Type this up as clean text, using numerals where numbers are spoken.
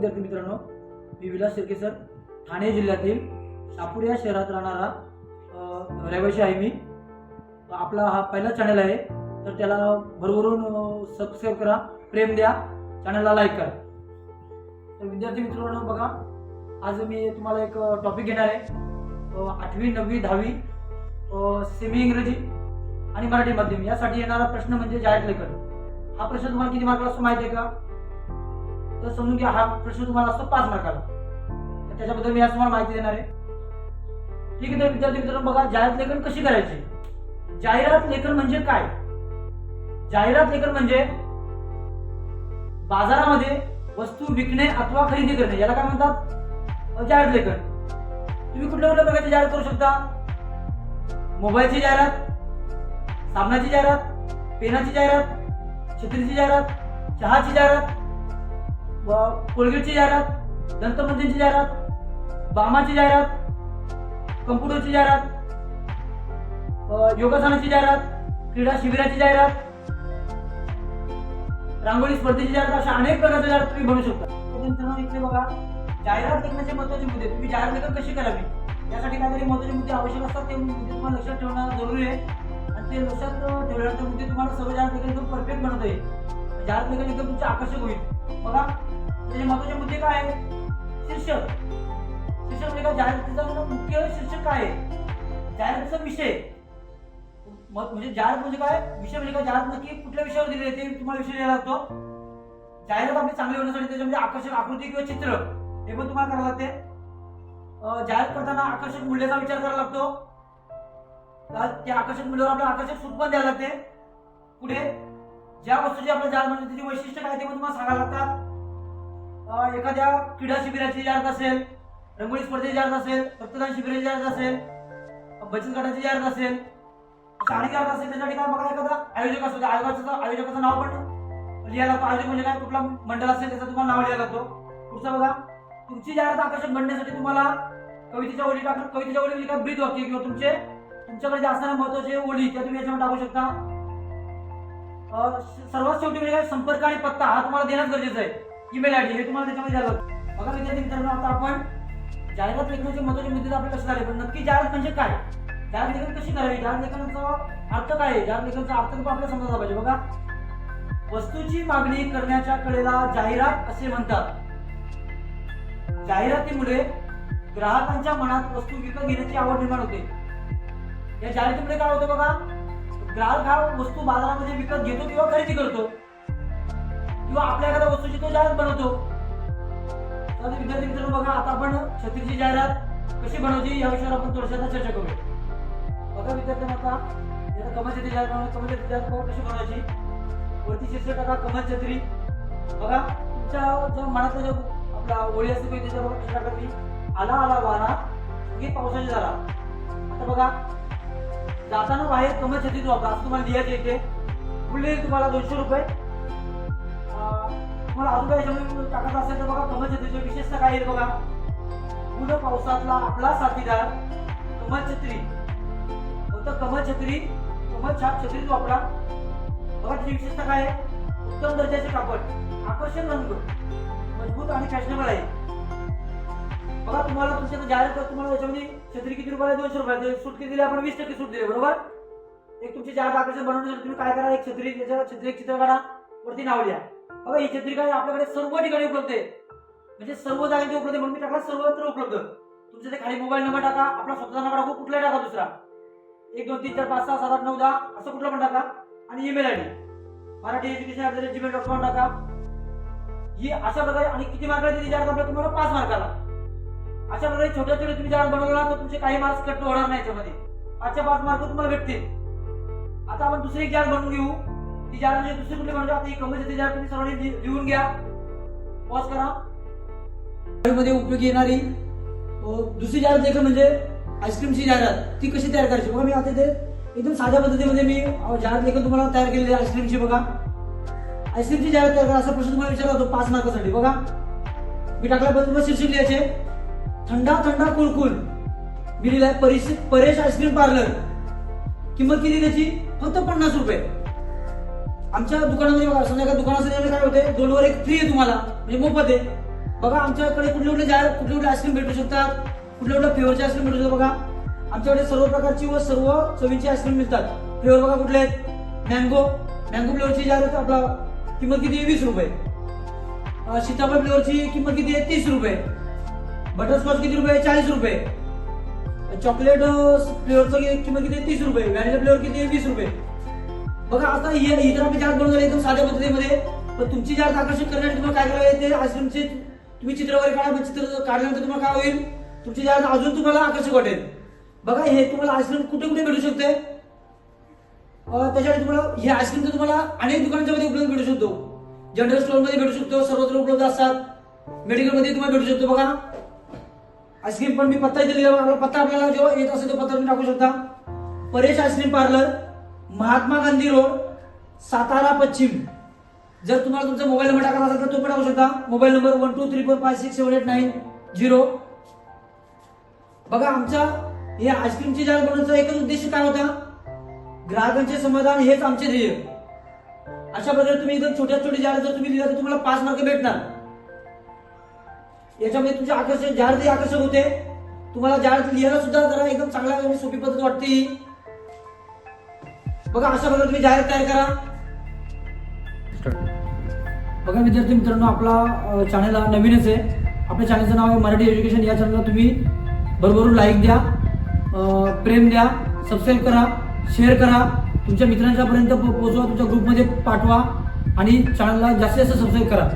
विद्यार्थी मित्रांनो, मी विलास शिर्के सर, ठाणे जिल्ह्यातील शहापूर या शहरात राहणारा रहिवासी आहे मी. आपला हा पहिला चॅनल आहे, तर त्याला भरभरून सबस्क्राईब करा, प्रेम द्या, चॅनलला लाईक करा. तर विद्यार्थी मित्रांनो बघा, आज मी तुम्हाला एक टॉपिक घेणार आहे. 8वी 9वी 10वी सेमी इंग्रजी आणि मराठी माध्यम यासाठी येणारा प्रश्न म्हणजे जाहिरात लेखन. हा प्रश्न तुम्हाला किती मार्काला असतो माहिती आहे का? तर समजून घ्या, हा प्रश्न तुम्हाला असतो 5 मार्काला. तर त्याच्याबद्दल मी आज तुम्हाला माहिती देणार आहे. ठीक आहे. तर विद्यार्थी मित्रांनो बघा, जाहिरात लेखन कशी करायची. जाहिरात लेखन म्हणजे काय? जाहिरात लेखन म्हणजे बाजारामध्ये वस्तू विकणे अथवा खरेदी करणे, याला काय म्हणतात? जाहिरात लेखन. तुम्ही कुठल्या कुठल्या प्रकारची जाहिरात करू शकता? मोबाईलची जाहिरात, साबणाची जाहिरात, पेनाची जाहिरात, छत्रीची जाहिरात, चहाची जाहिरात, कोलगेटची जाहिरात, दंतमंजनची जाहिरात, बामाची जाहिरात, कम्प्युटरची जाहिरात, योगासनाची जाहिरात, क्रीडा शिबिराची जाहिरात, रांगोळी स्पर्धेची जाहिरात, अशा अनेक प्रकारच्या जाहिरात तुम्ही बनवू शकता. इथे बघा, जाहिरात लेखनाचे महत्त्वाचे मुद्दे. तुम्ही जाहिरात लेखन कशी करावी यासाठी काहीतरी महत्त्वाचे मुद्दे आवश्यक असतात. ते मुद्दे तुम्हाला लक्षात ठेवणं जरुरी आहे. आणि ते लक्षात ठेवल्यानंतर मुद्दे तुम्हाला सर्व जाहिरात लेखन एकदम परफेक्ट बनवता येईल. जाहिरात लेखन एकदम तुमचे आकर्षक होईल. बघा, त्याचे महत्त्वाचे मुद्दे काय आहेत? शीर्षक. शीर्षक म्हणजे काय? जाहिरातीचा मुख्य शीर्षक काय आहे? जाहिरातीचा विषय म्हणजे जाहिरात म्हणजे काय? विषय म्हणजे काय? जाहिरात नक्की कुठल्या विषयावर दिली आहे ते तुम्हाला विषय द्यायला लागतो. जाहिरात आपली चांगली होण्यासाठी त्याच्यामध्ये आकर्षक आकृती किंवा चित्र हे पण तुम्हाला करावं लागते. जाहिरात करताना आकर्षक मूल्याचा विचार करावा लागतो. त्या आकर्षक मूल्यावर आपल्याला आकर्षक सूट पण द्यायला लागते. पुढे ज्या वस्तूची आपल्या जाहिरात म्हणजे त्याची वैशिष्ट्य काय ते पण तुम्हाला सांगायला लागतात. एखाद्या क्रीडा शिबिराची जाहिरात असेल, रंगोळी स्पर्धेची जाहिरात असेल, रक्तदान शिबिराची जाहिरात असेल, बचत गटाची जाहिरात असेल, शाळेची जाहिरात असेल, त्यासाठी काय बघा, एखादा आयोजक असतो, त्या आयोजकाचं नाव पण लिहायला लागतो. आयोजक म्हणजे काय? कुठला मंडळ असेल त्याचा तुम्हाला नाव लिहायला लागतो. पुढचं बघा, तुमची जाहिरात आकर्षक बनण्यासाठी तुम्हाला कवितेच्या ओळी टाकून, कवितेच्या ओळी म्हणजे काय? ब्रीद वाक्य किंवा तुमच्याकडे जे असणाऱ्या महत्त्वाचे ओळी त्या तुम्ही याच्यामध्ये टाकू शकता. सर्वात शेवटी म्हणजे काय? संपर्क आणि पत्ता हा तुम्हाला देणं गरजेचं आहे. ईमेल आयडी हे तुम्हाला त्याच्यामध्ये द्यायला लागतं. बघा विद्यार्थी मित्रांनो, आता आपण जाहिरात लेखनाचे महत्त्वाचे मुद्दे आपले कसे झाले, पण नक्की जाहिरात म्हणजे काय? जाहिरात लेखन कशी करावी? जाहिरात लेखनाचा अर्थ काय आहे? जाहिरात लेखनाचा अर्थ पण आपल्याला समजायला पाहिजे. बघा, वस्तूची मागणी करण्याच्या कलेला जाहिरात असे म्हणतात. जाहिरातीमुळे ग्राहकांच्या मनात वस्तू विकत घेण्याची आवड निर्माण होते. या जाहिरातीमुळे काय होतं बघा, ग्राहक हा वस्तू बाजारामध्ये विकत घेतो किंवा खरेदी करतो किंवा आपल्या एखाद्या वस्तूची तो जाहिरात बनवतो. तर विद्यार्थी मित्रांनो बघा, आता आपण छत्रीची जाहिरात कशी बनवायची या विषयावर आपण थोडक्यात चर्चा करूया. बघा विद्यार्थ्यांना, आता कमल छत्री जाहिरात, कमल छत्री जाहिरात कशी बनवायची? वरती शीर्षक टाका कमल छत्री. बघा, तुमच्या ज्या मनातल्या ज्या आपला ओळी असते त्याच्यावर कशी टाकायची? आला आला वारा की पावसाची झाला. आता बघा, जाताना बाहेर कमल छत्रीच वापरा असं तुम्हाला लिहायचे येते. पुढे तुम्हाला 200 रुपये. तुम्हाला अजून काही याच्यामध्ये टाकायचं असेल तर बघा, कमल छत्रीची विशेषता काय आहे बघा, पूर्ण पावसातला आपला साथीदार कमल छत्री. फक्त कमल छत्री, कमल छाप छत्रीच वापरा. बघा, त्याची विशेषता काय आहे? उत्तम दर्जाचे कापड, आकर्षक रंग, मजबूत आणि फॅशनेबल आहे. बघा, तुम्हाला तुमच्या जाहिरात तुम्हाला याच्यामध्ये छत्री किती रुपयाला? 200 रुपये. सूट किती दिली आपण? 20% सूट दिली, बरोबर. एक तुमची जाहिरात आकर्षक बनवण्यासाठी तुम्ही काय करा, एक छत्री, त्याच्या छत्री एक चित्र काढा, वरती नाव लिहा. बघा, ही छत्री काय आपल्याकडे सर्व ठिकाणी उपलब्ध आहे, म्हणजे सर्व जागेची उपलब्ध आहे. म्हणून मी टाकला सर्वत्र उपलब्ध. तुमच्या ते खाली मोबाईल नंबर टाका, आपला स्वतःचा नंबर टाकू, कुठला टाका, दुसरा 1 2 3 4 5 6 7 8 9 10 असं कुठला पण टाका. आणि ईमेल आयडी marathi@gmail.com टाका. ही अशा प्रकारे. आणि किती मार्काला दिली जाहिरात आपल्याला? तुम्हाला 5 मार्काला. अशा प्रकारे छोट्या छोट्या तुम्ही जाहिरात बनवला तर तुमचे काही मार्क्स कट होणार नाही. याच्यामध्ये 5 मार्क तुम्हाला भेटतील. आता आपण दुसरी एक जाहिरात बनवून घेऊ. ती जाहिरात म्हणजे दुसरी कुठली बनवायची? आता ही कमल छत्री जाहिरात तुम्ही सर्वांनी लिहून घ्या, पॉज करा. मध्ये उपयोगी येणारी दुसरी जाहिरात लेखन म्हणजे आईस्क्रीमची जाहिरात. ती कशी तयार करायची? बघा, मी आता ते एकदम साध्या पद्धतीमध्ये मी जाहिरात लेखन तुम्हाला तयार केलेली आहे आईस्क्रीमची. बघा, आईस्क्रीमची जाहिरात तयार करा असा प्रश्न तुम्हाला विचारला होतो 5 मार्कासाठी. बघा, मी टाकल्याबद्दल शीर्षक लिहायचे, थंडा थंडा कुलकुल. मी लिहिलाय परेश आईस्क्रीम पार्लर. किंमत किती त्याची? फक्त 50 रुपये. आमच्या दुकानामध्ये बघा, समजा एका दुकानामध्ये काय होते, 2 वर 1 फ्री आहे तुम्हाला, म्हणजे मोफत आहे. बघा आमच्याकडे कुठले आईस्क्रीम भेटू शकतात, कुठल्या फ्लेवरचे आईस्क्रीम भेटू शकतात. बघा आमच्याकडे सर्व प्रकारची व सर्व चवीची आईस्क्रीम मिळतात. फ्लेवर बघा कुठले आहेत. मँगो फ्लेवरची जार आपला किंमत किती आहे 20 रुपये. सीताफळ फ्लेवरची किंमत किती आहे 30 रुपये. बटरस्कॉच किती रुपये 40 रुपये. चॉकलेट फ्लेवरचं किंमत किती आहे 30 रुपये. व्हॅनिला फ्लेवर किती आहे 20 रुपये. बघा आता ही तर आम्ही जार बनवलेली एकदम साध्या पद्धतीमध्ये. पण तुमची जार आकर्षित करण्यासाठी तुम्हाला काय करायला येते, आईस्क्रीमचे तुम्ही चित्र वगैरे काढा. चित्र काढल्यानंतर तुम्हाला काय होईल, तुमची जार अजून तुम्हाला आकर्षक वाटेल. बघा हे तुम्हाला आईस्क्रीम कुठे कुठे भेटू शकते. त्याच्यासाठी तुम्हाला हे आईस्क्रीम तर तुम्हाला अनेक दुकानांच्या मध्ये उपलब्ध भेटू शकतो. जनरल स्टोअर मध्ये भेटू शकतो, सर्वत्र उपलब्ध असतात. मेडिकल मध्ये तुम्हाला भेटू शकतो. बघा आईस्क्रीम पण मी पत्ता इथे लिहिला. आपला पत्ता आपल्याला जेव्हा येत असेल तो पत्ता तुम्ही टाकू शकता. Paresh ice cream parlour, Mahatma Gandhi road, Satara पश्चिम. जर तुम्हाला तुमचा मोबाईल नंबर टाकायचा असेल तर तो पण टाकू शकता. Mobile number 1234567890. बघा आमच्या या आईस्क्रीमची जार बनवण्याचा एकच उद्देश काय होता, ग्राहकांचे समाधान हेच आमचे ध्येय. अशा प्रकारे तुम्ही एकदम छोट्या जार जर तुम्ही लिहिला तर तुम्हाला 5 मार्क भेटणार. याच्यामध्ये तुमचे आकर्षक जार जे आकर्षक होते, तुम्हाला जार लिहायला सुद्धा जरा एकदम चांगल्या आणि सोपी पद्धत वाटते. बघा अशा प्रकारे तुम्ही जाहिरात तयार करा. बघा विद्यार्थी मित्रांनो, आपला चॅनल नवीनच आहे. आपल्या चॅनलचं नाव आहे मराठी एज्युकेशन. या चॅनलला तुम्ही भरभरून लाईक द्या, प्रेम द्या, सबस्क्राईब करा, शेअर करा, तुमच्या मित्रांच्या पर्यंत पोहोचवा, तुमच्या ग्रुपमध्ये पाठवा आणि चॅनलला जास्तीत जास्त सबस्क्राईब करा.